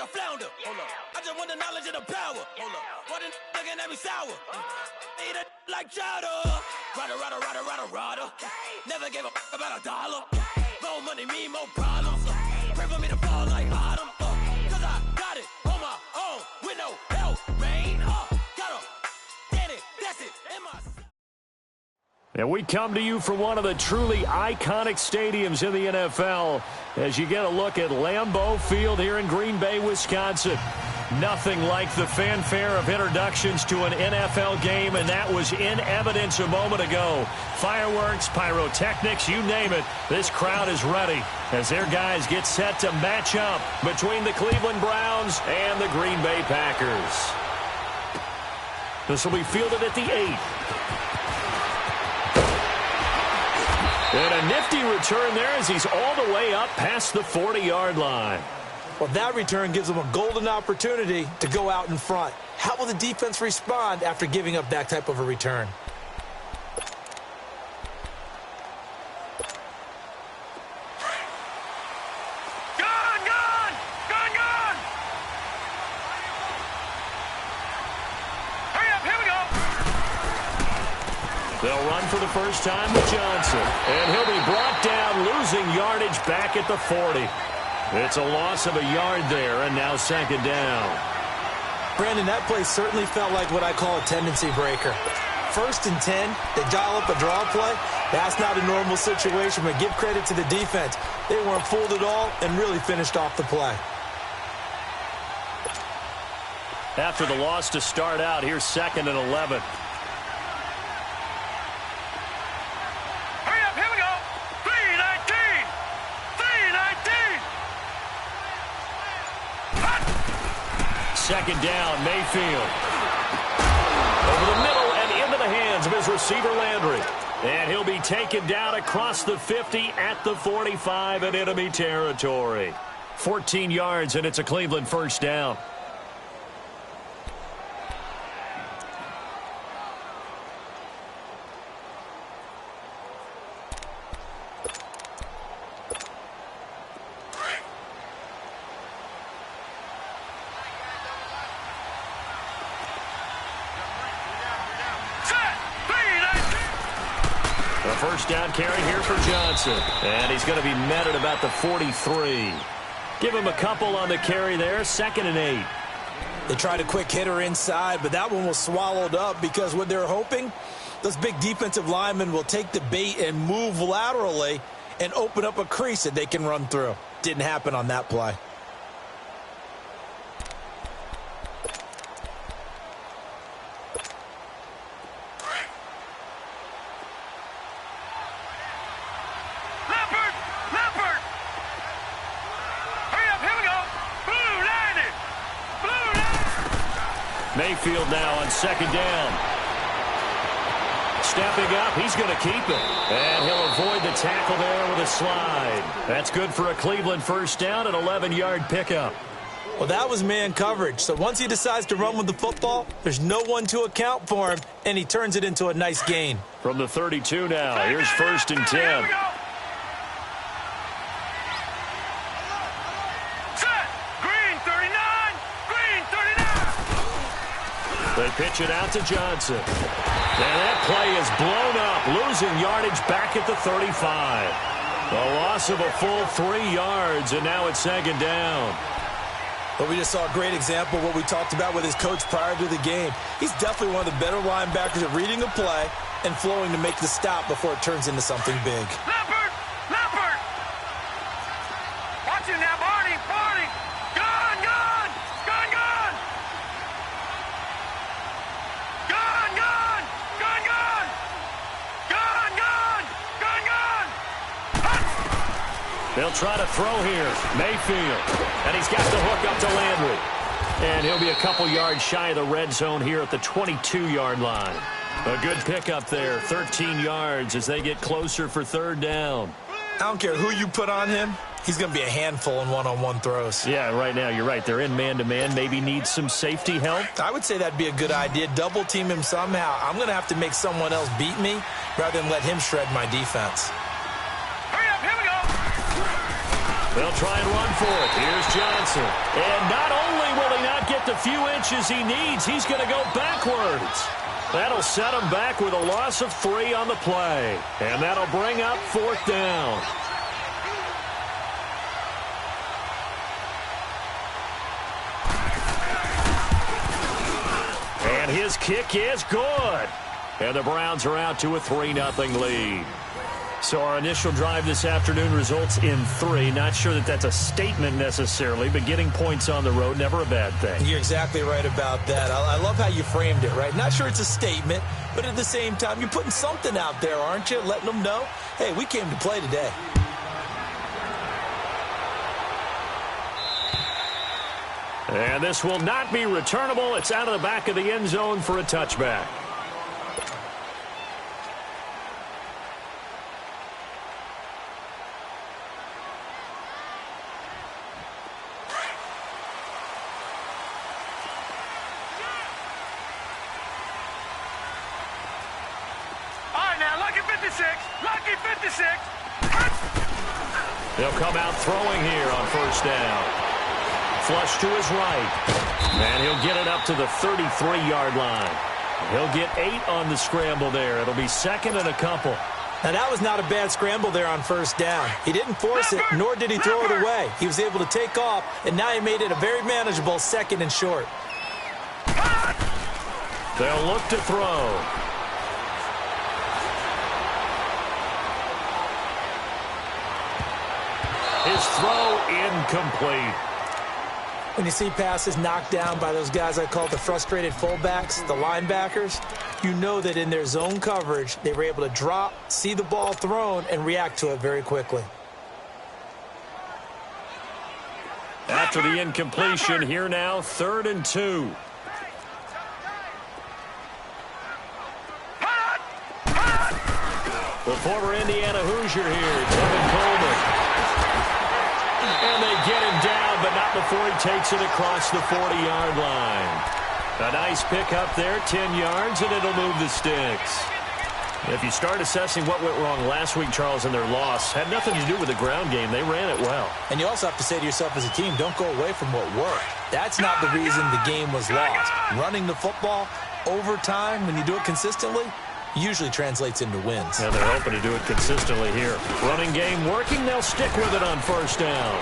like a flounder. Hold up. I just want the knowledge and the power. Hold up. Why the looking at me sour? Eat it like chowder. Rada. Never gave a about a dollar. More money mean more problems. Pray for me to fall like autumn. Cause I got it on my own with no help, man. Got a daddy, that's it. In my... And we come to you from one of the truly iconic stadiums in the NFL as you get a look at Lambeau Field here in Green Bay, Wisconsin. Nothing like the fanfare of introductions to an NFL game, and that was in evidence a moment ago. Fireworks, pyrotechnics, you name it. This crowd is ready as their guys get set to match up between the Cleveland Browns and the Green Bay Packers. This will be fielded at the 8. And a nifty return there as he's all the way up past the 40-yard line. Well, that return gives them a golden opportunity to go out in front. How will the defense respond after giving up that type of a return? They'll run for the first time with Johnson. And he'll be brought down, losing yardage back at the 40. It's a loss of a yard there, and now second down. Brandon, that play certainly felt like what I call a tendency breaker. 1st and 10, they dial up a draw play. That's not a normal situation, but give credit to the defense. They weren't fooled at all and really finished off the play. After the loss to start out, here's 2nd and 11. Second down, Mayfield. Over the middle and into the hands of his receiver, Landry. And he'll be taken down across the 50 at the 45 in enemy territory. 14 yards, and it's a Cleveland first down. First down carry here for Johnson. And he's going to be met at about the 43. Give him a couple on the carry there. 2nd and 8. They tried a quick hitter inside, but that one was swallowed up because what they're hoping, those big defensive linemen will take the bait and move laterally and open up a crease that they can run through. Didn't happen on that play. Mayfield now on 2nd down. Stepping up, he's going to keep it. And he'll avoid the tackle there with a slide. That's good for a Cleveland first down, an 11-yard pickup. Well, that was man coverage. So once he decides to run with the football, there's no one to account for him, and he turns it into a nice gain. From the 32 now, here's 1st and 10. They pitch it out to Johnson. And that play is blown up, losing yardage back at the 35. A loss of a full 3 yards, and now it's 2nd down. But we just saw a great example of what we talked about with his coach prior to the game. He's definitely one of the better linebackers at reading a play and flowing to make the stop before it turns into something big. Leopard! Watch it now, Barney! Gun! They'll try to throw here. Mayfield. And he's got the hook up to Landry. And he'll be a couple yards shy of the red zone here at the 22-yard line. A good pickup there. 13 yards as they get closer for 3rd down. I don't care who you put on him. He's going to be a handful in one-on-one throws. Yeah, right now, you're right. They're in man-to-man. Maybe need some safety help. I would say that'd be a good idea. Double team him somehow. I'm going to have to make someone else beat me rather than let him shred my defense. Hurry up, here we go. They'll try and run for it. Here's Johnson. And not only will he not get the few inches he needs, he's going to go backwards. That'll set him back with a loss of 3 on the play. And that'll bring up 4th down. And his kick is good. And the Browns are out to a 3-0 lead. So our initial drive this afternoon results in 3. Not sure that that's a statement necessarily, but getting points on the road, never a bad thing. You're exactly right about that. I love how you framed it, right? Not sure it's a statement, but at the same time, you're putting something out there, aren't you? Letting them know, hey, we came to play today. And this will not be returnable. It's out of the back of the end zone for a touchback. Lucky 56. They'll come out throwing here on 1st down. Flush to his right. And he'll get it up to the 33-yard line. He'll get 8 on the scramble there. It'll be 2nd and a couple. Now, that was not a bad scramble there on 1st down. He didn't force it, nor did he throw it away. He was able to take off, and now he made it a very manageable 2nd and short. They'll look to throw. His throw incomplete. When you see passes knocked down by those guys I call the frustrated fullbacks, the linebackers, you know that in their zone coverage, they were able to drop, see the ball thrown, and react to it very quickly. After the incompletion, here now, 3rd and 2. The former Indiana Hoosier here, Tevin Coleman. And they get him down, but not before he takes it across the 40-yard line. A nice pickup there, 10 yards, and it'll move the sticks. If you start assessing what went wrong last week, Charles, in their loss, had nothing to do with the ground game. They ran it well. And you also have to say to yourself as a team, don't go away from what worked. That's not the reason the game was lost. Running the football over time, when you do it consistently, usually translates into wins. And they're hoping to do it consistently here. Running game working, they'll stick with it on 1st down.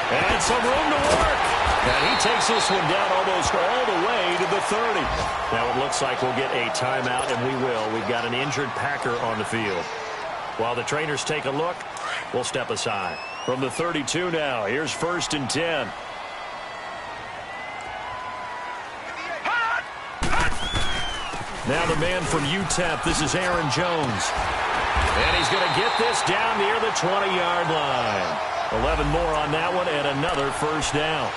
And some room to work. And he takes this one down almost all the way to the 30. Now it looks like we'll get a timeout, and we will. We've got an injured Packer on the field. While the trainers take a look, we'll step aside. From the 32 now, here's 1st and 10. Now the man from UTEP, this is Aaron Jones. And he's going to get this down near the 20-yard line. 11 more on that one and another 1st down.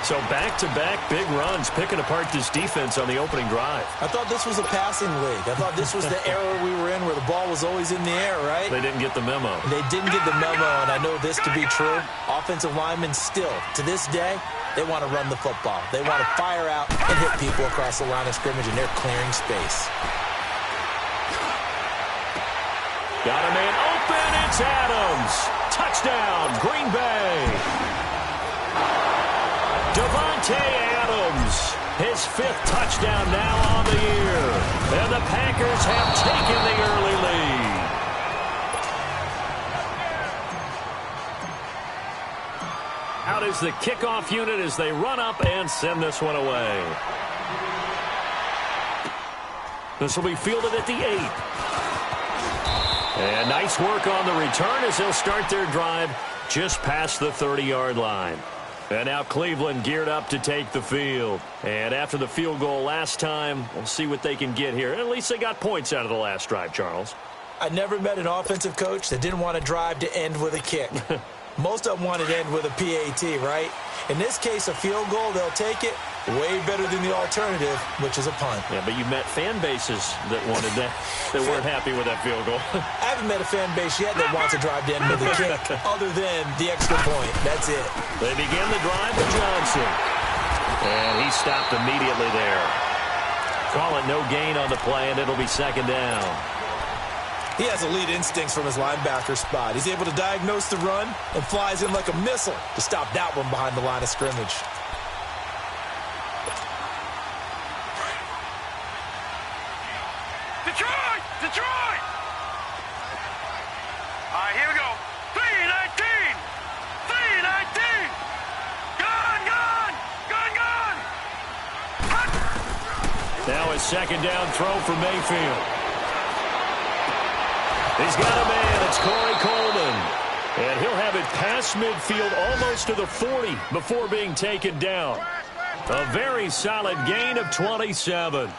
So back-to-back big runs, picking apart this defense on the opening drive. I thought this was a passing league. I thought this was the era we were in where the ball was always in the air, right? They didn't get the memo. They didn't get the memo, and I know this to be true. Offensive linemen still, to this day, they want to run the football. They want to fire out and hit people across the line of scrimmage, and they're clearing space. Got a man open. It's Adams. Touchdown, Green Bay. Devontae Adams, his 5th touchdown now on the year. And the Packers have taken the early lead. Out is the kickoff unit as they run up and send this one away. This will be fielded at the 8. And nice work on the return as they'll start their drive just past the 30-yard line. And now Cleveland geared up to take the field. And after the field goal last time, we'll see what they can get here. At least they got points out of the last drive, Charles. I never met an offensive coach that didn't want to drive to end with a kick. Most of them wanted to end with a PAT, right? In this case, a field goal, they'll take it. Way better than the alternative, which is a punt. Yeah, but you met fan bases that wanted that, that weren't happy with that field goal. I haven't met a fan base yet that wants to drive to end with a kick, other than the extra point. That's it. They begin the drive with Johnson. And he stopped immediately there. Call it no gain on the play, and it'll be 2nd down. He has elite instincts from his linebacker spot. He's able to diagnose the run and flies in like a missile to stop that one behind the line of scrimmage. Detroit! Detroit! All right, here we go. 3-19! 3-19! Gun, gun! Gun, gun! Hut! Now a second down throw for Mayfield. He's got a man. It's Corey Coleman. And he'll have it past midfield almost to the 40 before being taken down. A very solid gain of 27.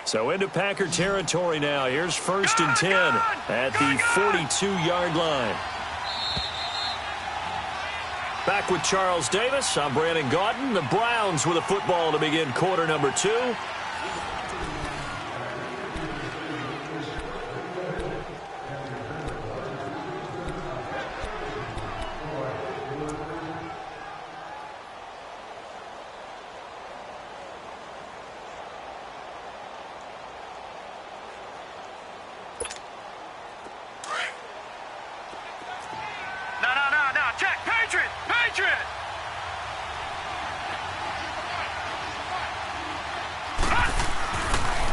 So into Packer territory now. Here's 1st and 10 at the 42-yard line. Back with Charles Davis. I'm Brandon Gaudin. The Browns with a football to begin quarter number 2.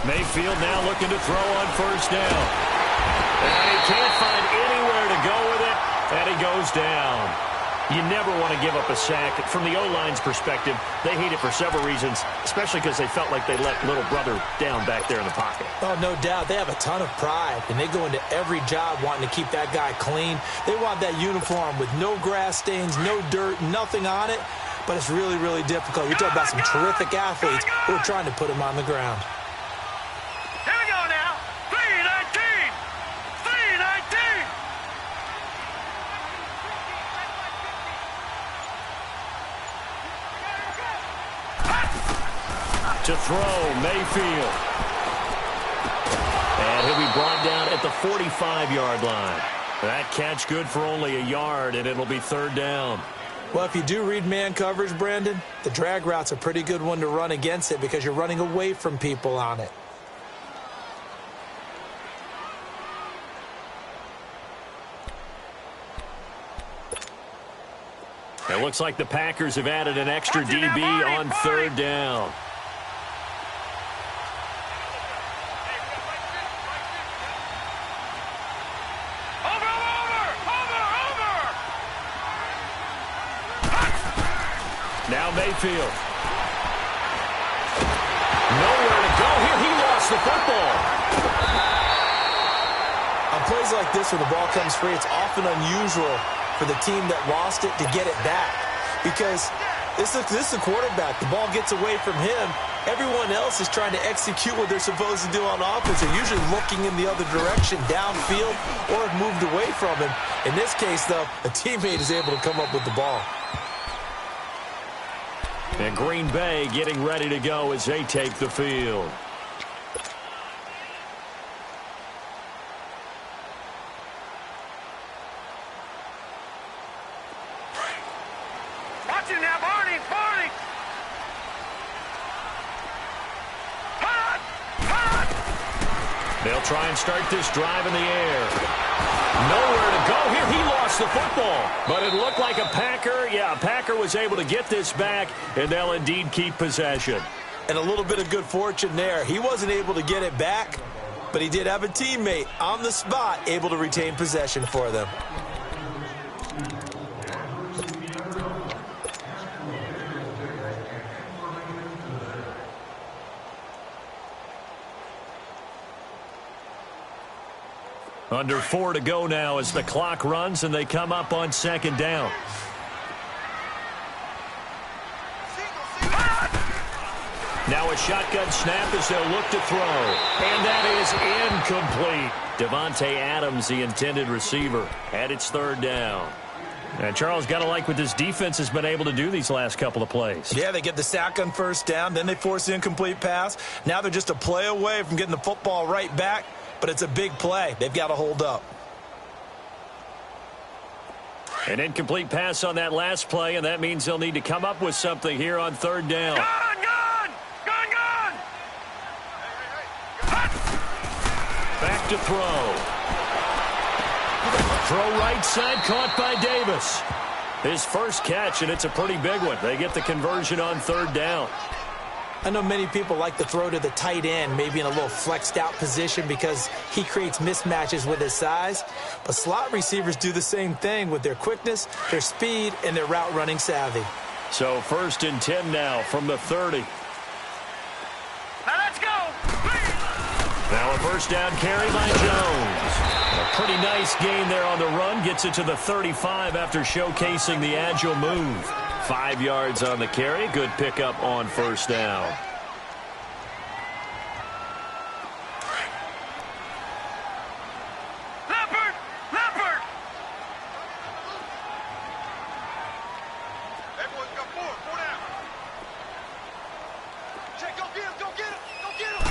Mayfield now looking to throw on 1st down. And he can't find anywhere to go with it, and he goes down. You never want to give up a sack. From the O-line's perspective, they hate it for several reasons, especially because they felt like they let little brother down back there in the pocket. Oh, no doubt. They have a ton of pride, and they go into every job wanting to keep that guy clean. They want that uniform with no grass stains, no dirt, nothing on it. But it's really, really difficult. You're talking about some terrific athletes who are trying to put him on the ground. Here we go now. 3-19. 3-19. To throw, Mayfield. And he'll be brought down at the 45-yard line. That catch good for only a yard, and it'll be 3rd down. Well, if you do read man coverage, Brandon, the drag route's a pretty good one to run against it because you're running away from people on it. It looks like the Packers have added an extra DB on 3rd down. Now Mayfield. Nowhere to go here. He lost the football. On plays like this where the ball comes free, it's often unusual for the team that lost it to get it back. Because this is the quarterback. The ball gets away from him. Everyone else is trying to execute what they're supposed to do on offense. They're usually looking in the other direction, downfield, or have moved away from him. In this case, though, a teammate is able to come up with the ball. And Green Bay getting ready to go as they take the field. Watch him now, Barney! Barney! Hot! Hot! They'll try and start this drive in the air. Nowhere to go here. He lost the football. But it looked like a Packer. Yeah, a Packer was able to get this back, and they'll indeed keep possession. And a little bit of good fortune there. He wasn't able to get it back, but he did have a teammate on the spot able to retain possession for them. Under 4 to go now as the clock runs and they come up on 2nd down. Now a shotgun snap as they'll look to throw. And that is incomplete. Devontae Adams, the intended receiver, and it's 3rd down. And Charles, got to like what this defense has been able to do these last couple of plays. Yeah, they get the sack on 1st down, then they force the incomplete pass. Now they're just a play away from getting the football right back. But it's a big play. They've got to hold up. An incomplete pass on that last play, and that means they'll need to come up with something here on third down. Gone, gone! Gone, gone! Back to throw. Throw right side, caught by Davis. His first catch, and it's a pretty big one. They get the conversion on third down. I know many people like to throw to the tight end, maybe in a little flexed out position because he creates mismatches with his size. But slot receivers do the same thing with their quickness, their speed, and their route running savvy. So 1st and 10 now from the 30. Now let's go! Now a first down carry by Jones. A pretty nice gain there on the run. Gets it to the 35 after showcasing the agile move. 5 yards on the carry. Good pickup on first down. Leopard! Leopard! Everyone's got four down. Check, go get him, go get him, go get him.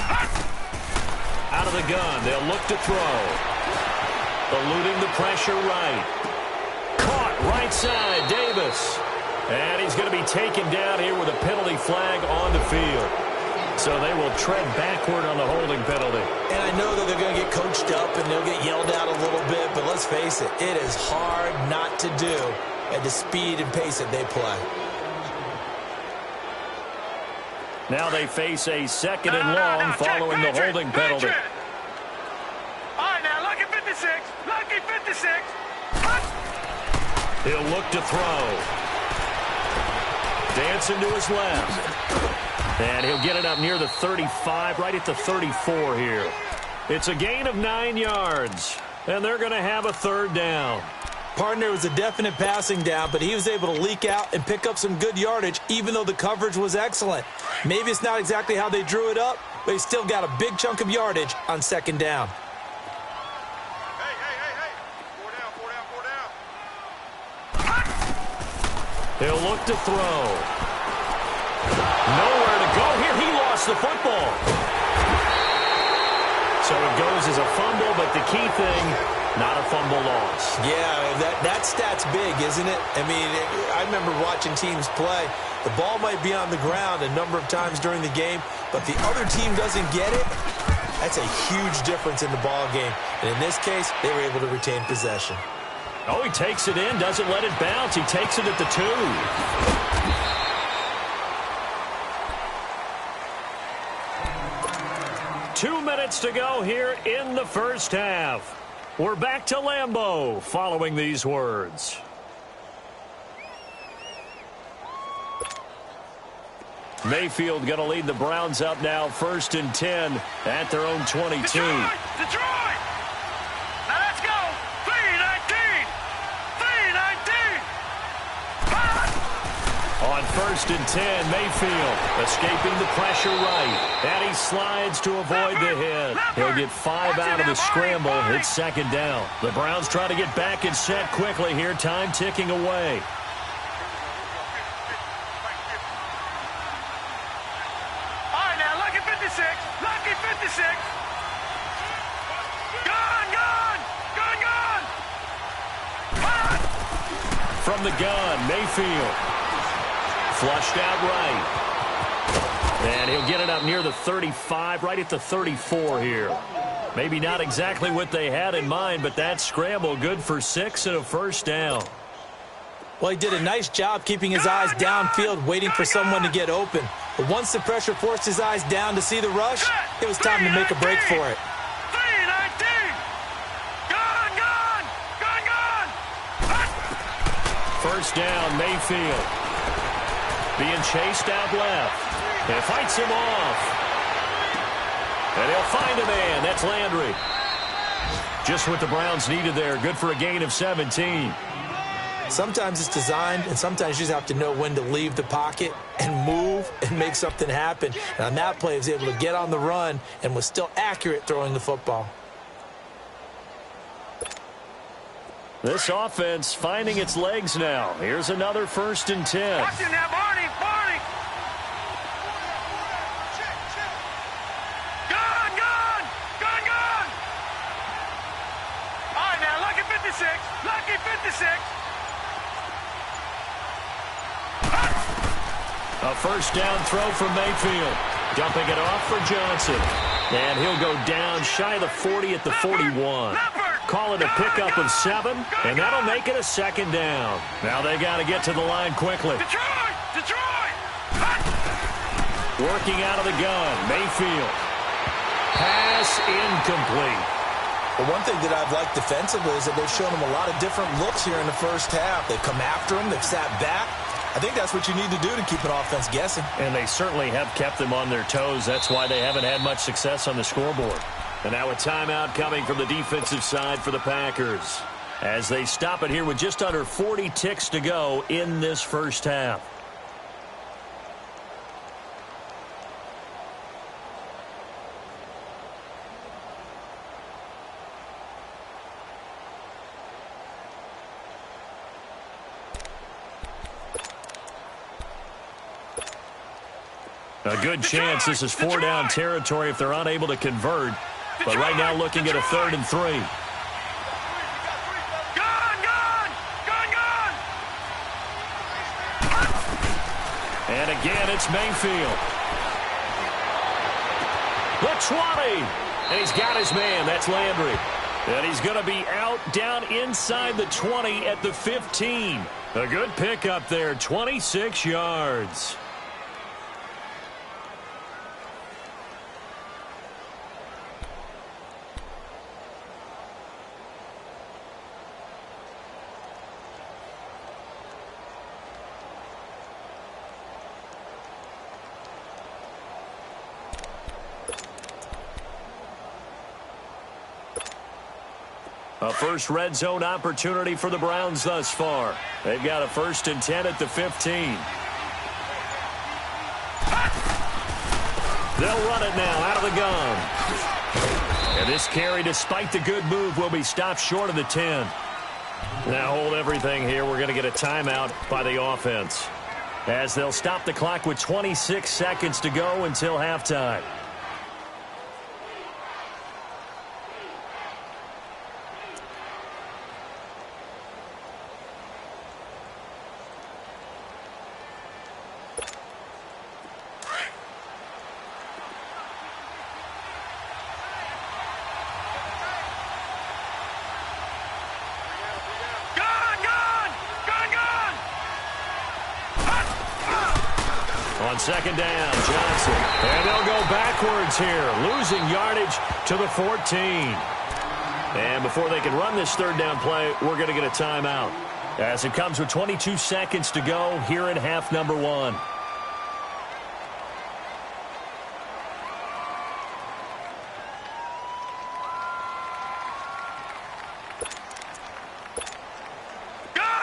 Out of the gun, they'll look to throw. Eluding the pressure right. Caught right side, Davis. And he's going to be taken down here with a penalty flag on the field. So they will tread backward on the holding penalty. And I know that they're going to get coached up and they'll get yelled at a little bit, but let's face it, it is hard not to do at the speed and pace that they play. Now they face a second and long following the holding penalty. All right, now, lucky 56. Lucky 56. He'll look to throw. Dancing to his left. And he'll get it up near the 35, right at the 34 here. It's a gain of 9 yards, and they're going to have a third down. Partner was a definite passing down, but he was able to leak out and pick up some good yardage, even though the coverage was excellent. Maybe it's not exactly how they drew it up, but he still got a big chunk of yardage on second down. Hey. Four down. He'll look to throw. Nowhere to go here. He lost the football. So it goes as a fumble, but the key thing, not a fumble loss. Yeah, that stat's big, isn't it? I mean, I remember watching teams play. The ball might be on the ground a number of times during the game, but the other team doesn't get it. That's a huge difference in the ball game. And in this case, they were able to retain possession. Oh, he takes it in, doesn't let it bounce. He takes it at the 2. 2 minutes to go here in the first half. We're back to Lambeau following these words. Mayfield going to lead the Browns up now, 1st and 10 at their own 22. Detroit! Now let's go! 3-19! 3-19! On 1st and 10, Mayfield escaping the pressure right. And he slides to avoid the hit. He'll get 5 out of the scramble. It's second down. The Browns try to get back and set quickly here. Time ticking away. All right, now, lucky 56. Lucky 56. Gone! From the gun, Mayfield. Flushed out right. And he'll get it up near the 35, right at the 34 here. Maybe not exactly what they had in mind, but that scramble good for 6 and a first down. Well, he did a nice job keeping his eyes downfield, waiting for someone to get open. But once the pressure forced his eyes down to see the rush, it was time to make a break for it. 3-19! Gone! First down, Mayfield. Being chased out left. And fights him off. And he'll find a man. That's Landry. Just what the Browns needed there. Good for a gain of 17. Sometimes it's designed, and sometimes you just have to know when to leave the pocket and move and make something happen. And on that play, he was able to get on the run and was still accurate throwing the football. This offense finding its legs now. Here's another 1st and 10. Watch him now, Barney! Gone! All right, now, lucky 56. Lucky 56. A first down throw from Mayfield. Dumping it off for Johnson. And he'll go down shy of the 40 at the 41. Call it a pickup of 7, and that'll make it a second down. Now they got to get to the line quickly. Detroit! Working out of the gun, Mayfield. Pass incomplete. Well, one thing that I've liked defensively is that they've shown him a lot of different looks here in the first half. They've come after him. They've sat back. I think that's what you need to do to keep an offense guessing. And they certainly have kept them on their toes. That's why they haven't had much success on the scoreboard. And now a timeout coming from the defensive side for the Packers as they stop it here with just under 40 ticks to go in this first half. A good chance this is 4-down territory if they're unable to convert. But right now looking at a 3rd and 3. Gone! And again, it's Mayfield. The 20. And he's got his man. That's Landry. And he's going to be out down inside the 20 at the 15. A good pickup there, 26 yards. A first red zone opportunity for the Browns thus far. They've got a 1st and 10 at the 15. They'll run it now out of the gun. And this carry, despite the good move, will be stopped short of the 10. Now hold everything here. We're going to get a timeout by the offense, as they'll stop the clock with 26 seconds to go until halftime. On second down, Johnson. And they'll go backwards here, losing yardage to the 14. And before they can run this 3rd down play, we're going to get a timeout, as it comes with 22 seconds to go here in half number 1.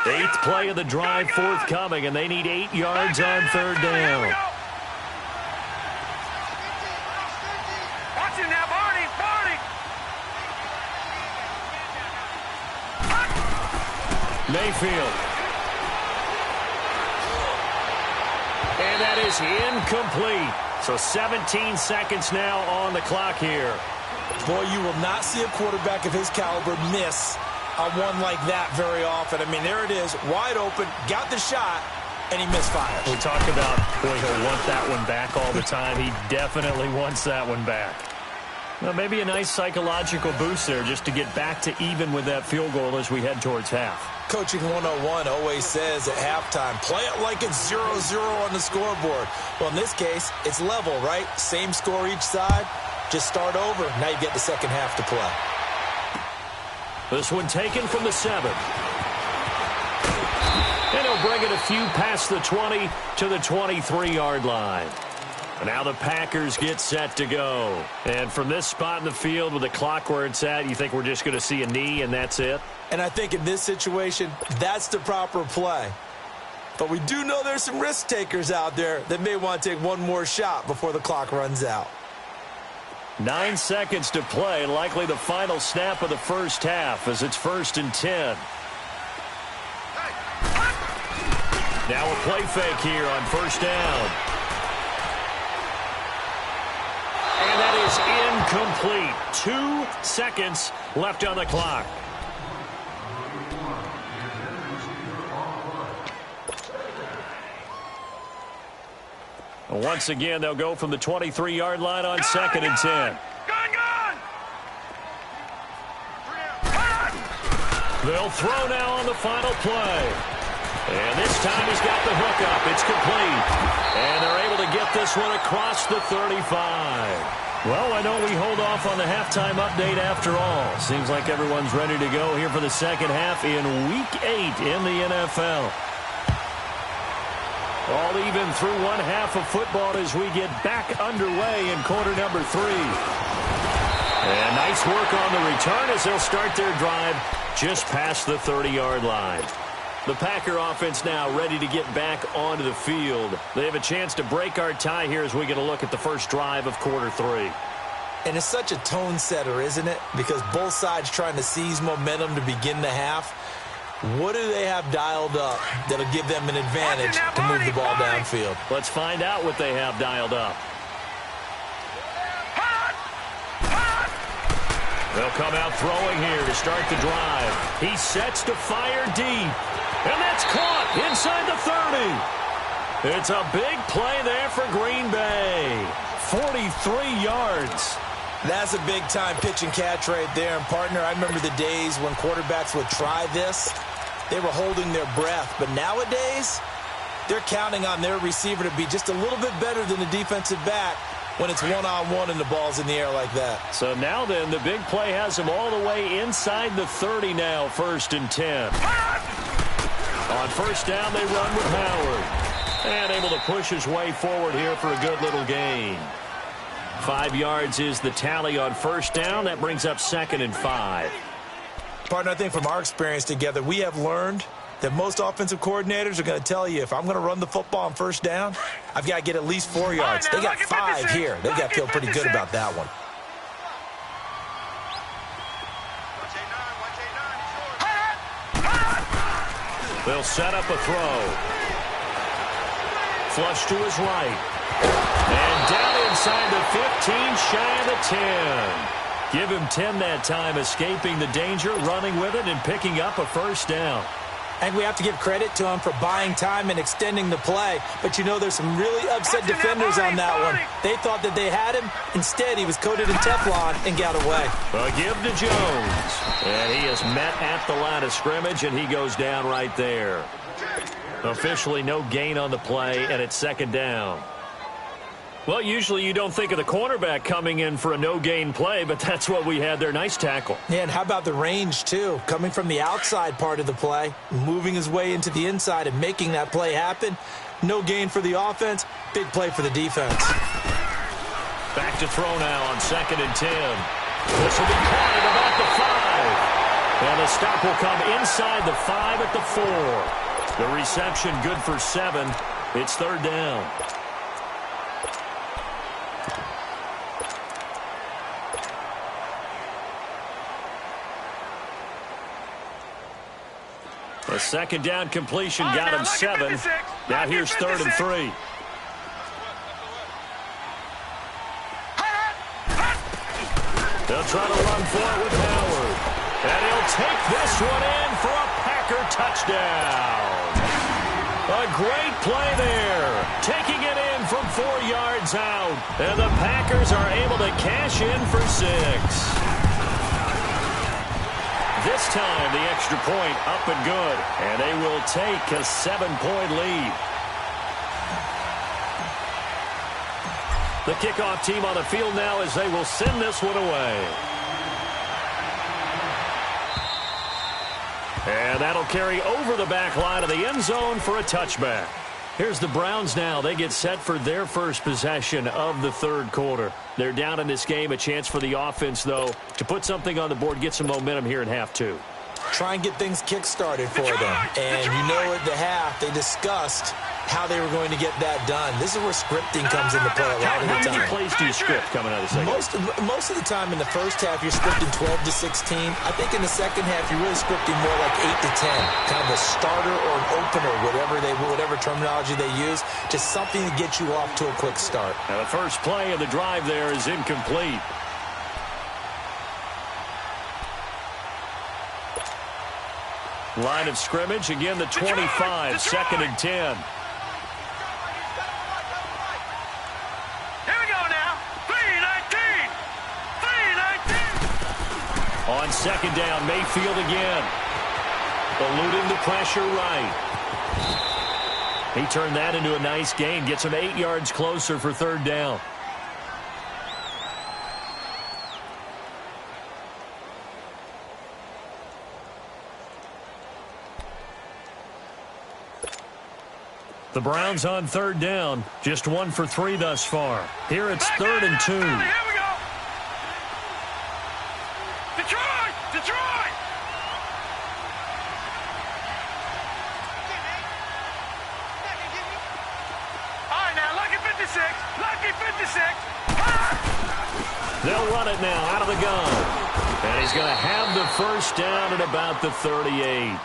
Eighth play of the drive forthcoming, and they need 8 yards on 3rd down. Watch it now, Barney! Mayfield. And that is incomplete. So 17 seconds now on the clock here. Boy, you will not see a quarterback of his caliber miss on one like that very often. I mean, there it is, wide open, got the shot, and he misfires. We talk about, boy, he'll want that one back all the time. He definitely wants that one back. Well, maybe a nice psychological boost there just to get back to even with that field goal as we head towards half. Coaching 101 always says at halftime, play it like it's 0-0 on the scoreboard. Well, in this case, it's level, right? Same score each side. Just start over. Now you get the second half to play. This one taken from the 7. And he'll bring it a few past the 20 to the 23-yard line. And now the Packers get set to go. And from this spot in the field with the clock where it's at, you think we're just going to see a knee and that's it? And I think in this situation, that's the proper play. But we do know there's some risk takers out there that may want to take one more shot before the clock runs out. 9 seconds to play, likely the final snap of the first half as it's 1st and 10. Now a play fake here on 1st down. And that is incomplete. 2 seconds left on the clock. Once again, they'll go from the 23-yard line on 2nd and 10. They'll throw now on the final play. And this time he's got the hook up. It's complete. And they're able to get this one across the 35. Well, why don't we hold off on the halftime update after all? Seems like everyone's ready to go here for the second half in Week 8 in the NFL. All even through one half of football as we get back underway in quarter number 3. And nice work on the return as they'll start their drive just past the 30-yard line. The Packer offense now ready to get back onto the field. They have a chance to break our tie here as we get a look at the first drive of quarter 3. And it's such a tone setter, isn't it? Because both sides trying to seize momentum to begin the half. What do they have dialed up that'll give them an advantage to move the ball downfield? Let's find out what they have dialed up. They'll come out throwing here to start the drive. He sets to fire deep. And that's caught inside the 30. It's a big play there for Green Bay. 43 yards. That's a big-time pitch and catch right there. And, partner, I remember the days when quarterbacks would try this. They were holding their breath. But nowadays, they're counting on their receiver to be just a little bit better than the defensive back when it's one-on-one and the ball's in the air like that. So now then, the big play has him all the way inside the 30 now, 1st and 10. On first down, they run with Howard. And able to push his way forward here for a good little gain. 5 yards is the tally on first down. That brings up 2nd and 5. Partner, I think from our experience together, we have learned that most offensive coordinators are going to tell you, if I'm going to run the football on first down, I've got to get at least 4 yards. They got 5 here. They've got to feel pretty good about that one. They'll set up a throw. Flush to his right. And down inside the 15, shy of the 10. Give him 10 that time, escaping the danger, running with it, and picking up a first down. And we have to give credit to him for buying time and extending the play. But, you know, there's some really upset defenders on that one. They thought that they had him. Instead, he was coated in Teflon and got away. A give to Jones. And he is met at the line of scrimmage, and he goes down right there. Officially no gain on the play, and it's 2nd down. Well, usually you don't think of the cornerback coming in for a no-gain play, but that's what we had there. Nice tackle. Yeah, and how about the range, too? Coming from the outside part of the play, moving his way into the inside and making that play happen. No gain for the offense, big play for the defense. Back to throw now on 2nd and 10. This will be caught at about the 5. And the stop will come inside the 5 at the 4. The reception good for 7. It's 3rd down. A 2nd down completion got him 7. Now here's 3rd and 3. They'll try to run for it with Howard. And he'll take this one in for a Packer touchdown. A great play there. Taking it in from 4 yards out. And the Packers are able to cash in for 6. This time, the extra point up and good. And they will take a 7-point lead. The kickoff team on the field now as they will send this one away. And that'll carry over the back line of the end zone for a touchback. Here's the Browns now. They get set for their first possession of the 3rd quarter. They're down in this game. A chance for the offense, though, to put something on the board, get some momentum here in half 2. Try and get things kick-started for them. And you know at the half, they discussed how they were going to get that done. This is where scripting comes into play a lot of the time. How many plays do you script coming out of the second? Most of the time in the first half, you're scripting 12 to 16. I think in the second half, you're really scripting more like 8 to 10. Kind of a starter or an opener, whatever terminology they use. Just something to get you off to a quick start. Now the first play of the drive there is incomplete. Line of scrimmage, again the 25, 2nd and 10. On second down, Mayfield again. Eluding the pressure right. He turned that into a nice gain. Gets him 8 yards closer for third down. The Browns on third down. Just 1 for 3 thus far. Here it's 3rd and 2. Here we go. Detroit! Detroit! All right, now, lucky 56. Lucky 56. They'll run it now out of the gun. And he's going to have the first down at about the 38.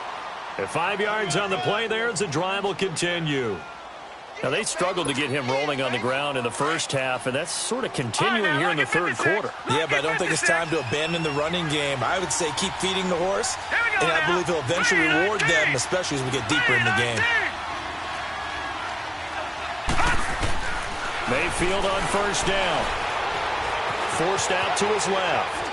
At 5 yards on the play there as the drive will continue. Now, they struggled to get him rolling on the ground in the first half, and that's sort of continuing here in the third quarter. Yeah, but I don't think it's time to abandon the running game. I would say keep feeding the horse, and I believe he'll eventually reward them, especially as we get deeper in the game. Mayfield on first down. Forced out to his left.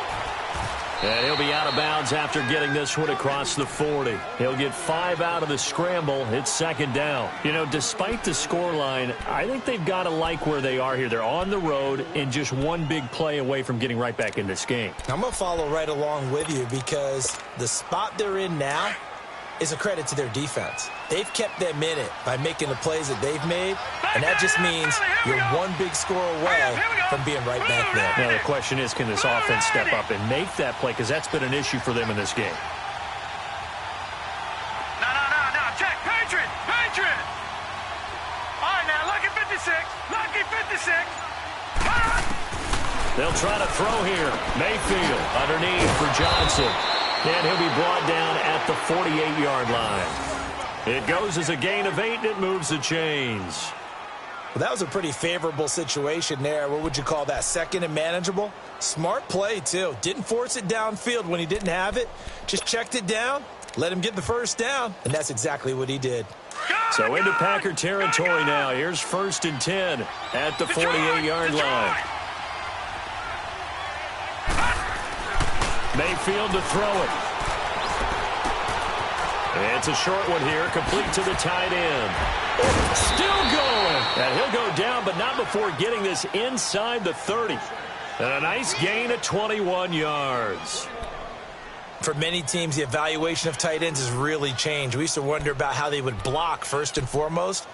And he'll be out of bounds after getting this one across the 40. He'll get 5 out of the scramble. It's second down. You know, despite the scoreline, I think they've got to like where they are here. They're on the road and just one big play away from getting right back in this game. I'm going to follow right along with you because the spot they're in now is a credit to their defense. They've kept them in it by making the plays that they've made, and that just means you're one big score away from being right back there. Now, the question is, can this offense step up and make that play? Because that's been an issue for them in this game. No. Check. Patriot. All right, now, lucky 56. Lucky 56. They'll try to throw here. Mayfield underneath for Johnson. And he'll be brought down at the 48-yard line. It goes as a gain of 8, and it moves the chains. Well, that was a pretty favorable situation there. What would you call that? Second and manageable? Smart play, too. Didn't force it downfield when he didn't have it. Just checked it down, let him get the first down, and that's exactly what he did. So into Packer territory now. Here's 1st and 10 at the 48-yard line. Mayfield to throw it. It's a short one here, complete to the tight end. Still going. And he'll go down, but not before getting this inside the 30. And a nice gain of 21 yards. For many teams, the evaluation of tight ends has really changed. We used to wonder about how they would block first and foremost.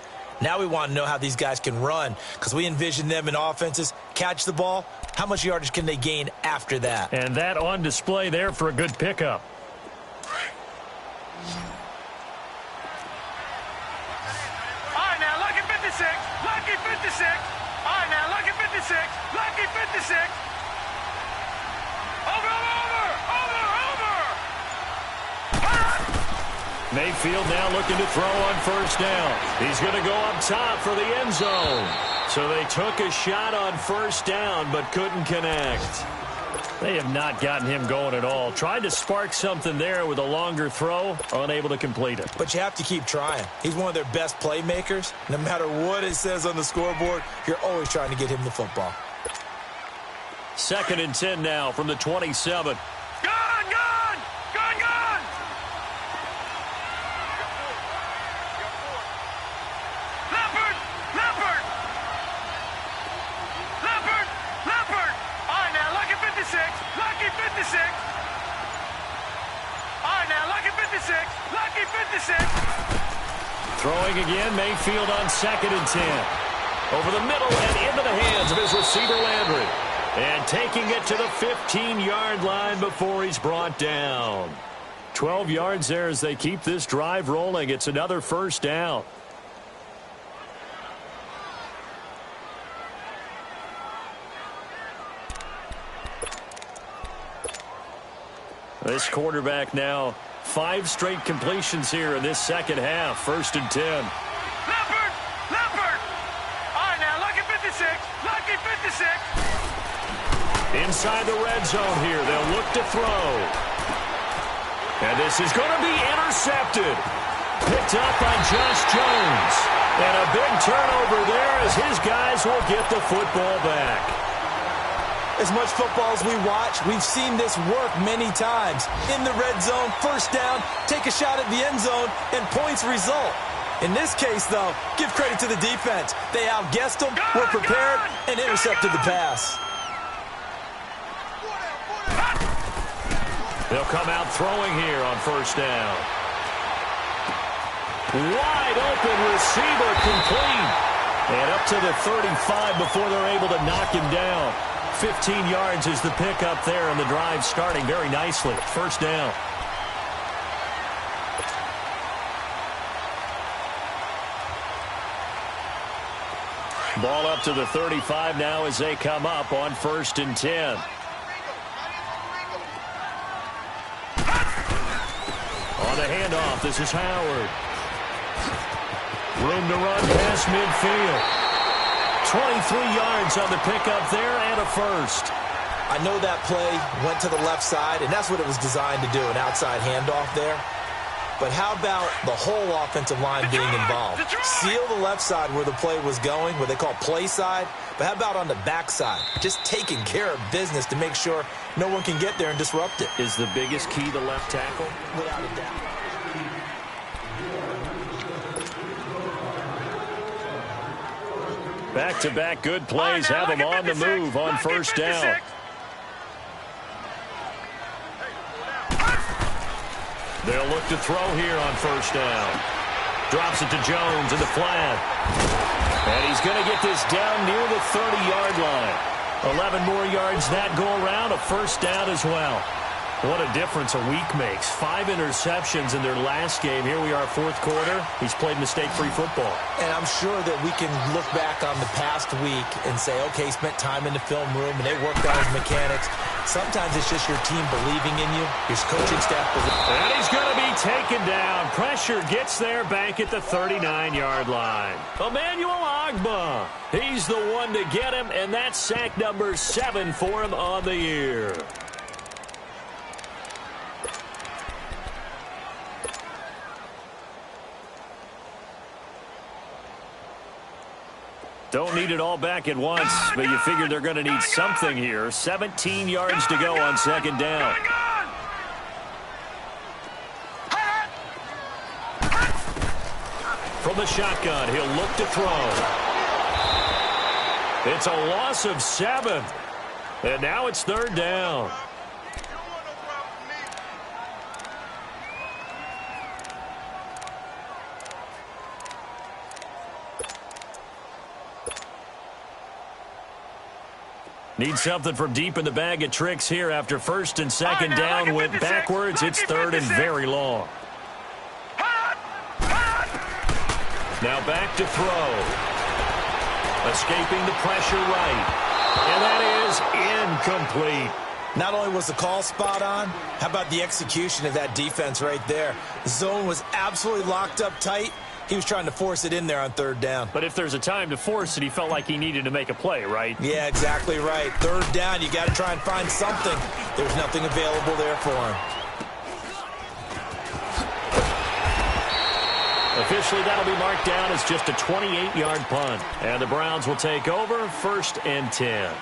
Now we want to know how these guys can run because we envision them in offenses, catch the ball. How much yardage can they gain after that? And that on display there for a good pickup. All right, now, lucky 56. Lucky 56. All right, now, lucky 56. Lucky 56. Over. Mayfield now looking to throw on first down. He's going to go up top for the end zone. So they took a shot on first down but couldn't connect. They have not gotten him going at all. Tried to spark something there with a longer throw, unable to complete it. But you have to keep trying. He's one of their best playmakers. No matter what it says on the scoreboard, you're always trying to get him the football. 2nd and 10 now from the 27. Gone! Leopard! All right, now, lucky 56. Lucky 56. All right, now, lucky 56. Lucky 56. Throwing again, Mayfield on 2nd and 10. Over the middle and into the hands of his receiver, Landry. And taking it to the 15-yard line before he's brought down. 12 yards there as they keep this drive rolling. It's another first down. This quarterback now 5 straight completions here in this second half. 1st and 10. Leopard! All right, now, lucky 56. Lucky 56. Inside the red zone here. They'll look to throw. And this is going to be intercepted. Picked up by Josh Jones. And a big turnover there as his guys will get the football back. As much football as we watch, we've seen this work many times. In the red zone, first down, take a shot at the end zone, and points result. In this case, though, give credit to the defense. They outguessed them, were prepared, and intercepted the pass. They'll come out throwing here on first down. Wide open receiver complete. And up to the 35 before they're able to knock him down. 15 yards is the pickup there, and the drive starting very nicely. First down. Ball up to the 35 now as they come up on 1st and 10. On the handoff, this is Howard. Room to run past midfield. 23 yards on the pickup there and a first. I know that play went to the left side, and that's what it was designed to do, an outside handoff there. But how about the whole offensive line being involved? Seal the left side where the play was going, what they call play side. But how about on the back side? Just taking care of business to make sure no one can get there and disrupt it. Is the biggest key the left tackle? Without a doubt. Back-to-back good plays have them on the move on first down. They'll look to throw here on first down. Drops it to Jones in the flat. And he's going to get this down near the 30-yard line. 11 more yards that go around, a first down as well. What a difference a week makes. 5 interceptions in their last game. Here we are, fourth quarter. He's played mistake-free football. And I'm sure that we can look back on the past week and say, okay, he spent time in the film room and they worked on his mechanics. Sometimes it's just your team believing in you, your coaching staff believing. And he's going to be taken down. Pressure gets there back at the 39-yard line. Emmanuel Ogbah. He's the one to get him, and that's sack number 7 for him on the year. Don't need it all back at once, but you figure they're going to need something here. 17 yards to go on second down. From the shotgun, he'll look to throw. It's a loss of 7. And now it's third down. Need something from deep in the bag of tricks here after first and second down went backwards. It's third and very long. Now back to throw. Escaping the pressure right. And that is incomplete. Not only was the call spot on, how about the execution of that defense right there? The zone was absolutely locked up tight. He was trying to force it in there on third down. But if there's a time to force it, he felt like he needed to make a play, right? Yeah, exactly right. Third down, you got to try and find something. There's nothing available there for him. Officially, that'll be marked down as just a 28-yard punt. And the Browns will take over 1st and 10.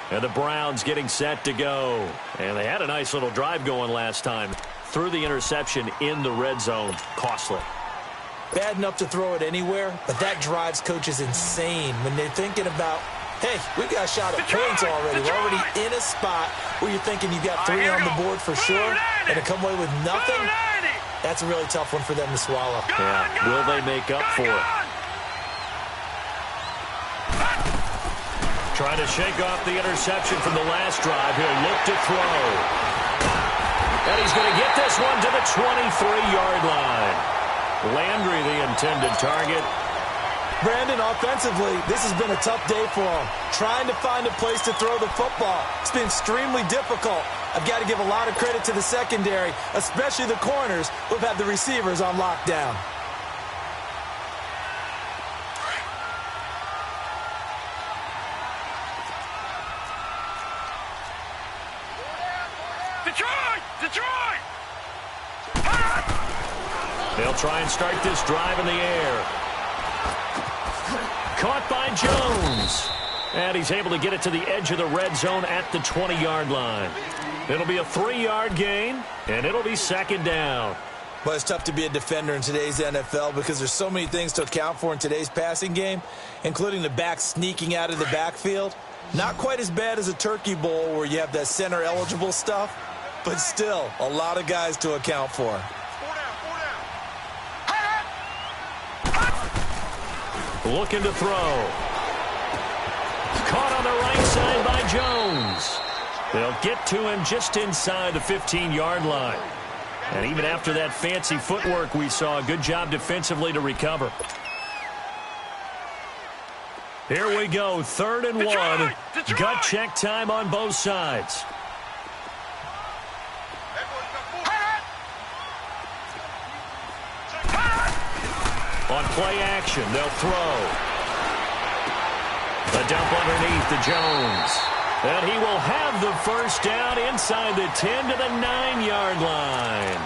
And the Browns getting set to go. And they had a nice little drive going last time. Threw the interception in the red zone. Costly. Bad enough to throw it anywhere, but that drives coaches insane when they're thinking about, hey, we've got a shot at points already. We're already in a spot where you're thinking you've got 3 on the board for sure, and to come away with nothing, that's a really tough one for them to swallow. Yeah, will they make up for it? Trying to shake off the interception from the last drive. He'll look to throw. And he's going to get this one to the 23-yard line. Landry, the intended target. Brandon, offensively, this has been a tough day for him. Trying to find a place to throw the football. It's been extremely difficult. I've got to give a lot of credit to the secondary, especially the corners who have had the receivers on lockdown. Detroit! They'll try and start this drive in the air. Caught by Jones. And he's able to get it to the edge of the red zone at the 20-yard line. It'll be a 3-yard gain, and it'll be second down. Well, it's tough to be a defender in today's NFL because there's so many things to account for in today's passing game, including the back sneaking out of the backfield. Not quite as bad as a turkey bowl where you have that center-eligible stuff, but still a lot of guys to account for. 4 down. Looking to throw. Caught on the right side by Jones. They'll get to him just inside the 15-yard line. And even after that fancy footwork we saw, a good job defensively to recover. Here we go, 3rd and 1. Gut check time on both sides. On play action, they'll throw. The dump underneath to Jones. And he will have the first down inside the 10 to the 9-yard line.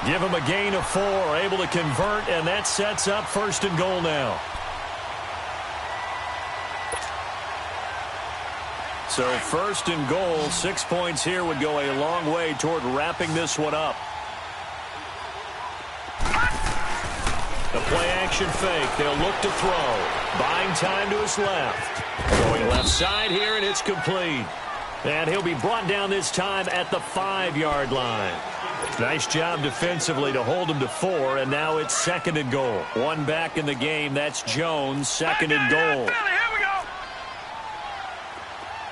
Give him a gain of 4, able to convert, and that sets up 1st and goal now. So 1st and goal, 6 points here would go a long way toward wrapping this one up. The play action fake. They'll look to throw. Buying time to his left. Going left side here, and it's complete. And he'll be brought down this time at the 5-yard line. Nice job defensively to hold him to 4, and now it's 2nd and goal. One back in the game. That's Jones, 2nd and goal.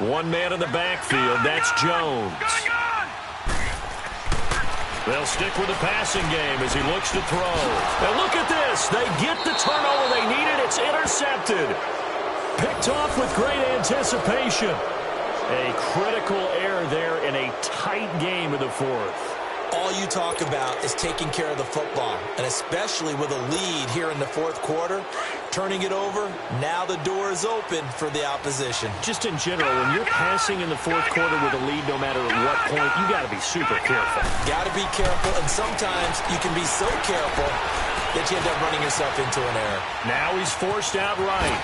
One man in the backfield. That's Jones. They'll stick with the passing game as he looks to throw. And look at this. They get the turnover they needed. It's intercepted. Picked off with great anticipation. A critical error there in a tight game of the 4th. All you talk about is taking care of the football, and especially with a lead here in the 4th quarter, turning it over, now the door is open for the opposition. Just in general, when you're passing in the 4th quarter with a lead, no matter at what point, you got to be super careful. Got to be careful, and sometimes you can be so careful that you end up running yourself into an error. Now he's forced out right.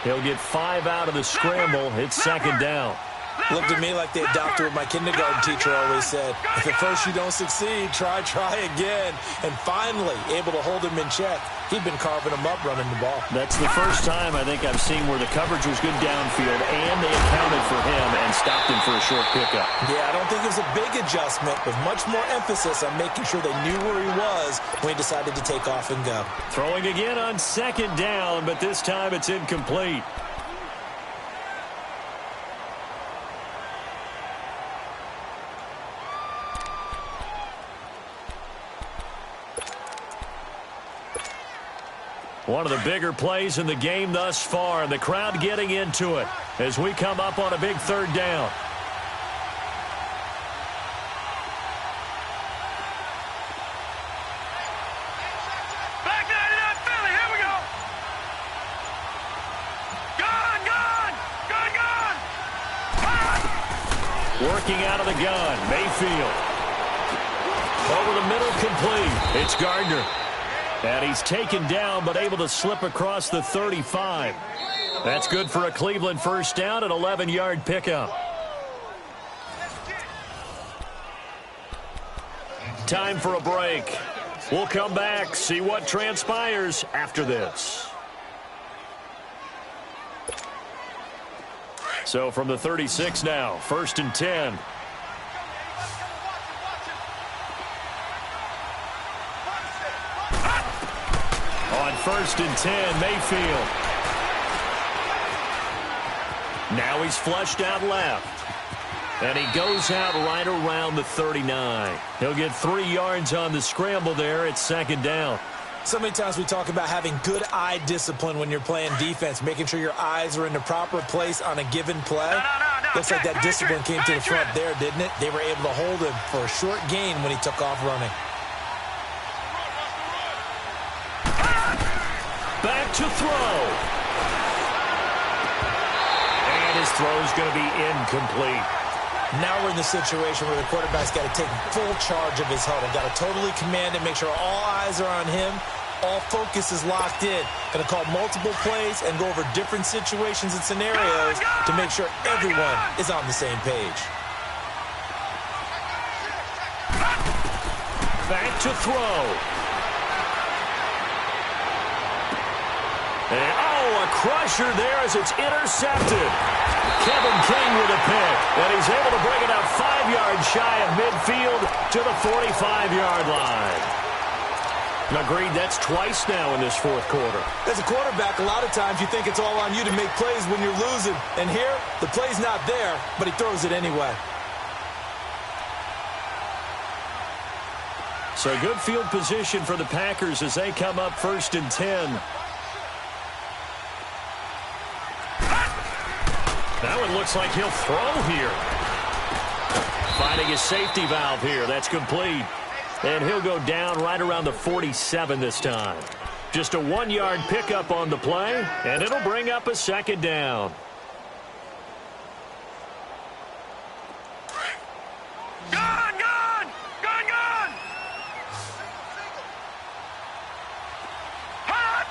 He'll get 5 out of the scramble. It's 2nd down. Looked at me like the adopter what my kindergarten teacher always said. If at first you don't succeed, try again. And finally, able to hold him in check. He'd been carving him up running the ball. That's the first time I think I've seen where the coverage was good downfield, and they accounted for him and stopped him for a short pickup. Yeah, I don't think it was a big adjustment, with much more emphasis on making sure they knew where he was when he decided to take off and go. Throwing again on 2nd down, but this time it's incomplete. One of the bigger plays in the game thus far, and the crowd getting into it as we come up on a big 3rd down. Back 99, Philly, here we go. Gun. Working out of the gun, Mayfield. Over the middle, complete. It's Gardner. And he's taken down, but able to slip across the 35. That's good for a Cleveland first down, an 11-yard pickup. Time for a break. We'll come back, see what transpires after this. So from the 36 now, 1st and 10. On 1st and 10, Mayfield. Now he's flushed out left. And he goes out right around the 39. He'll get 3 yards on the scramble there. It's 2nd down. So many times we talk about having good eye discipline when you're playing defense, making sure your eyes are in the proper place on a given play. Looks like that discipline came to the front there, didn't it? They were able to hold him for a short gain when he took off running. Back to throw. And his throw's going to be incomplete. Now we're in the situation where the quarterback's got to take full charge of his huddle. Got to totally command it, make sure all eyes are on him, All focus is locked in. Going to call multiple plays and go over different situations and scenarios to make sure everyone is on the same page. Back to throw. And, a crusher there as it's intercepted. Kevin King with a pick, and he's able to bring it up 5 yards shy of midfield to the 45-yard line. Agreed, that's twice now in this fourth quarter. As a quarterback, a lot of times you think it's all on you to make plays when you're losing. And here, the play's not there, but he throws it anyway. So good field position for the Packers as they come up 1st and 10. That one looks like he'll throw here. Finding his safety valve here. That's complete. And he'll go down right around the 47 this time. Just a 1-yard pickup on the play, and it'll bring up a 2nd down. Gone! Gone! Gone! Gone! Hot!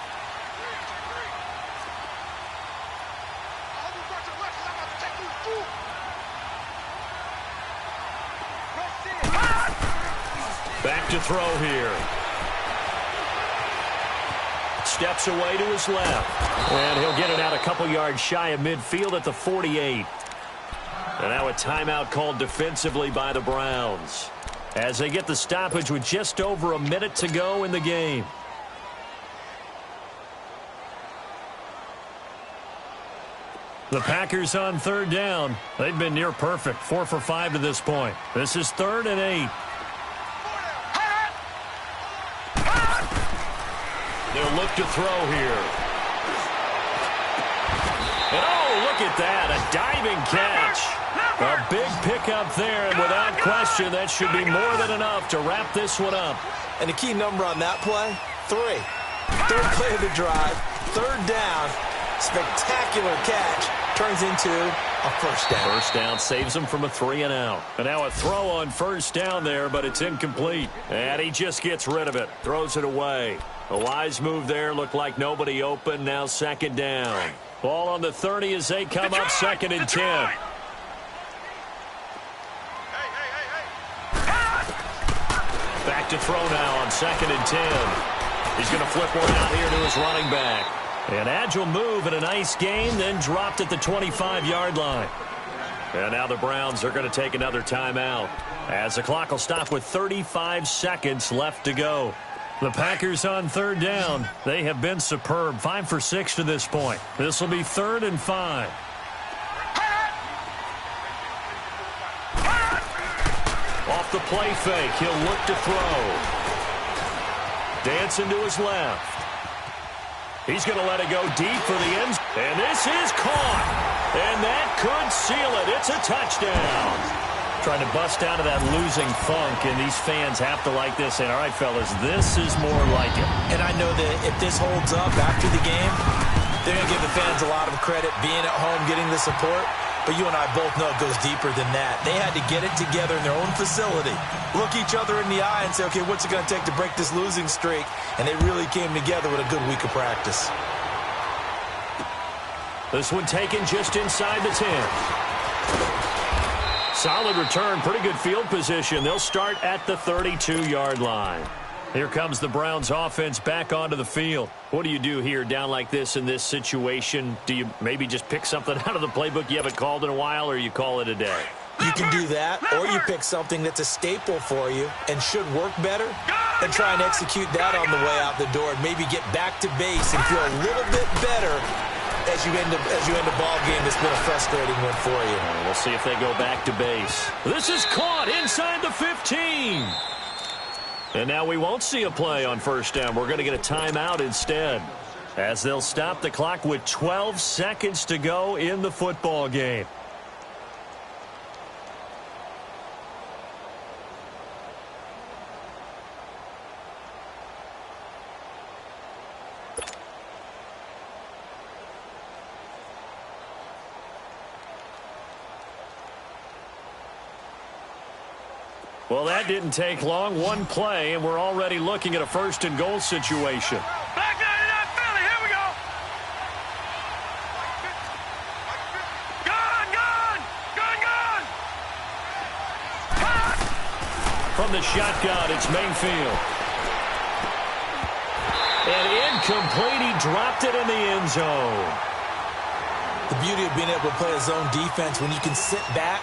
Back to throw here. Steps away to his left. And he'll get it out a couple yards shy of midfield at the 48. And now a timeout called defensively by the Browns as they get the stoppage with just over a minute to go in the game. The Packers on 3rd down. They've been near perfect, 4 for 5 to this point. This is 3rd and 8. They'll look to throw here. And look at that, a diving catch. A big pickup there, and without question, that should be more than enough to wrap this one up. And the key number on that play, 3. 3rd play of the drive, 3rd down, spectacular catch, turns into a 1st down. 1st down saves him from a 3-and-out. And now a throw on 1st down there, but it's incomplete. And he just gets rid of it, throws it away. A wise move there, looked like nobody open, now 2nd down. Ball on the 30 as they come up 2nd and 10. Back to throw now on 2nd and 10. He's going to flip one out here to his running back. An agile move and a nice gain, then dropped at the 25-yard line. And now the Browns are going to take another timeout as the clock will stop with 35 seconds left to go. The Packers on 3rd down. They have been superb, 5 for 6 to this point. This will be 3rd and 5. Off the play fake, he'll look to throw. Dancing to his left. He's going to let it go deep for the end. And this is caught. And that could seal it. It's a touchdown. Trying to bust out of that losing funk, and these fans have to like this. And all right, fellas, this is more like it. And I know that if this holds up after the game, they're going to give the fans a lot of credit being at home, getting the support. But you and I both know it goes deeper than that. They had to get it together in their own facility, look each other in the eye and say, okay, what's it going to take to break this losing streak? And they really came together with a good week of practice. This one taken just inside the 10. Solid return, pretty good field position. They'll start at the 32-yard line. Here comes the Browns offense back onto the field. What do you do here down like this in this situation? Do you maybe just pick something out of the playbook you haven't called in a while, or you call it a day? You can do that, or you pick something that's a staple for you and should work better and try and execute that on the way out the door and maybe get back to base and feel a little bit better as you end a ball game that's been a frustrating one for you. We'll see if they go back to base. This is caught inside the 15. And now we won't see a play on 1st down. We're going to get a timeout instead, as they'll stop the clock with 12 seconds to go in the football game. Well, that didn't take long. One play, and we're already looking at a first-and-goal situation. Back 99 Philly, here we go. Gun, gun, gun, gun. Pass. From the shotgun, it's Mayfield. And incomplete, he dropped it in the end zone. The beauty of being able to play a zone defense when you can sit back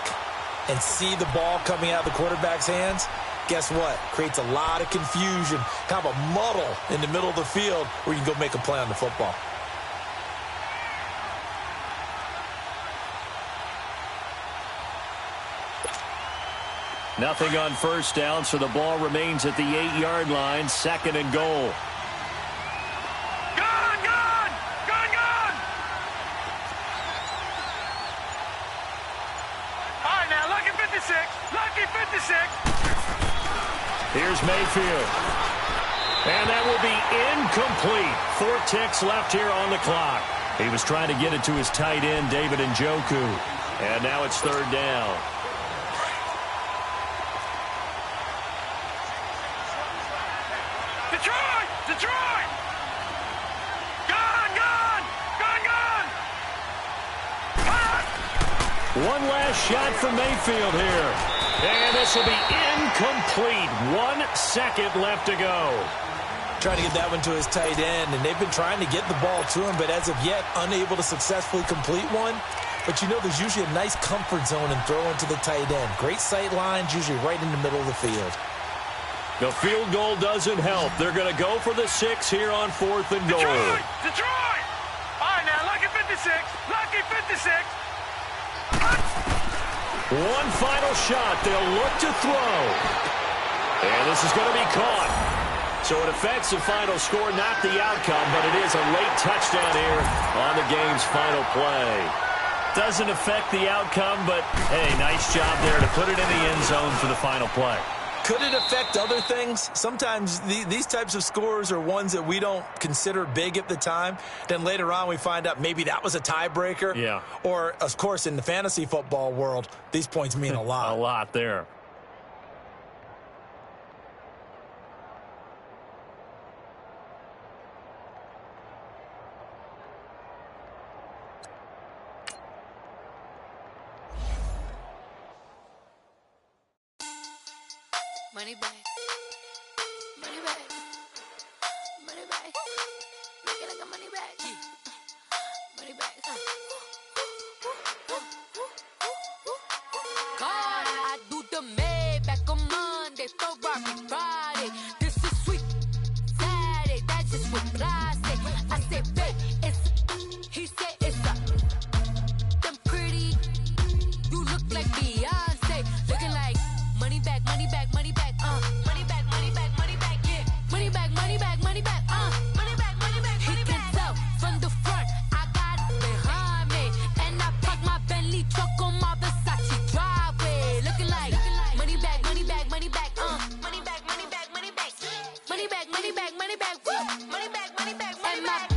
and see the ball coming out of the quarterback's hands, guess what? Creates a lot of confusion, kind of a muddle in the middle of the field where you can go make a play on the football. Nothing on first down, so the ball remains at the 8-yard line, second and goal. Gun, gun, gun, gun. All right, now, lucky 56, lucky 56. Here's Mayfield. And that will be incomplete. 4 ticks left here on the clock. He was trying to get it to his tight end, David Njoku. And now it's third down. Detroit, Detroit. Gun, gun, gun, gun. Pass. One last shot from Mayfield here. And this will be incomplete. 1 second left to go. Trying to get that one to his tight end, and they've been trying to get the ball to him, but as of yet, unable to successfully complete one. But you know there's usually a nice comfort zone in throwing to the tight end. Great sight lines, usually right in the middle of the field. The field goal doesn't help. They're going to go for the 6 here on 4th and goal. Detroit, Detroit. All right, now, lucky 56, lucky 56. One final shot. They'll look to throw. And this is going to be caught. So it affects the final score, not the outcome, but it is a late touchdown here on the game's final play. Doesn't affect the outcome, but, hey, nice job there to put it in the end zone for the final play. Could it affect other things? Sometimes these types of scores are ones that we don't consider big at the time. Then later on we find out maybe that was a tiebreaker. Yeah. Or, of course, in the fantasy football world, these points mean a lot. A lot there. Money back. Money back. Money back. Make it like a money back. Money back. God, I do the Maybach on Monday, Ferrari Friday. This is sweet Saturday. That's just what I say. I say, babe, it's. He said it's a. Them pretty. You look like Beyonce. Looking like money back, money back, money back. Money back, money back, money back, yeah. Money back, money back, money back, money back, money back, money back. He can tell from the front, I got it behind me. And I parked my Bentley truck on my Versace driveway. Looking like money back, money back, money back, money back, money back, money back. Money back, money back, money back, woo. Money back, money back, money back.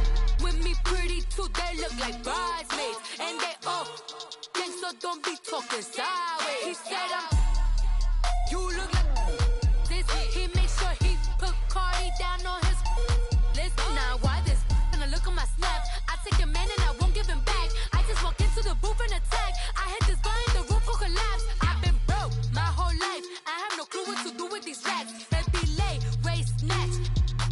With me pretty too, they look like bridesmaids. And they all gang, so don't be talking sideways. He said you look like this. He make sure he put Cardi down on his list. Now why this? When I look at my snap, I take a man and I won't give him back. I just walk into the booth and attack. I hit this guy in the roof will collapse. I've been broke my whole life. I have no clue what to do with these racks. Baby lay, waist snatch,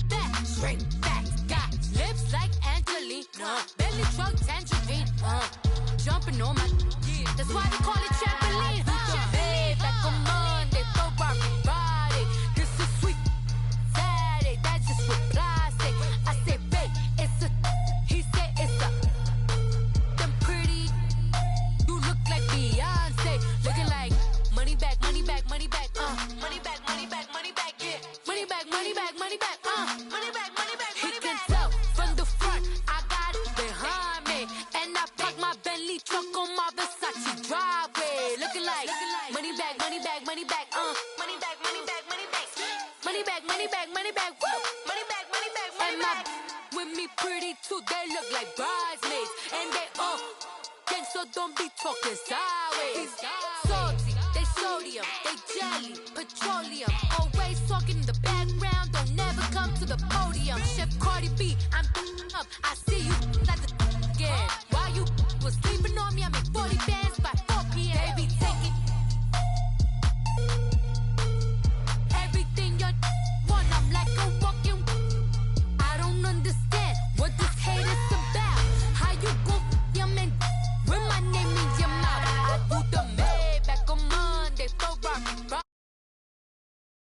back, straight back. Got lips like Angelina, belly truck tangerine. Jumping on my, that's why they call it trampoline. Back on Monday, Ferrari Friday. This is sweet Saturday. That's just what I say. I say, babe, it's a. He said it's a. Them pretty. You look like Beyonce. Looking like money back, money back, money back. Money back, money back, money back. Yeah. Money back, money back, money back. Money back, money back, money back. He can tell from the front, I got it behind me. And I parked my Bentley truck on my Versace driveway. Looking like money back, money back, money back, money back, money back, money back, money back, money back, money back, woo, money back, money back, money back. With me pretty too, they look like bridesmaids, and they all gang, so don't be talking sideways. Salty, they sodium, they jelly, petroleum. Always talking in the background, don't never come to the podium. Chef Cardi B, I'm up. I see you like the again. While you was sleeping on me, I make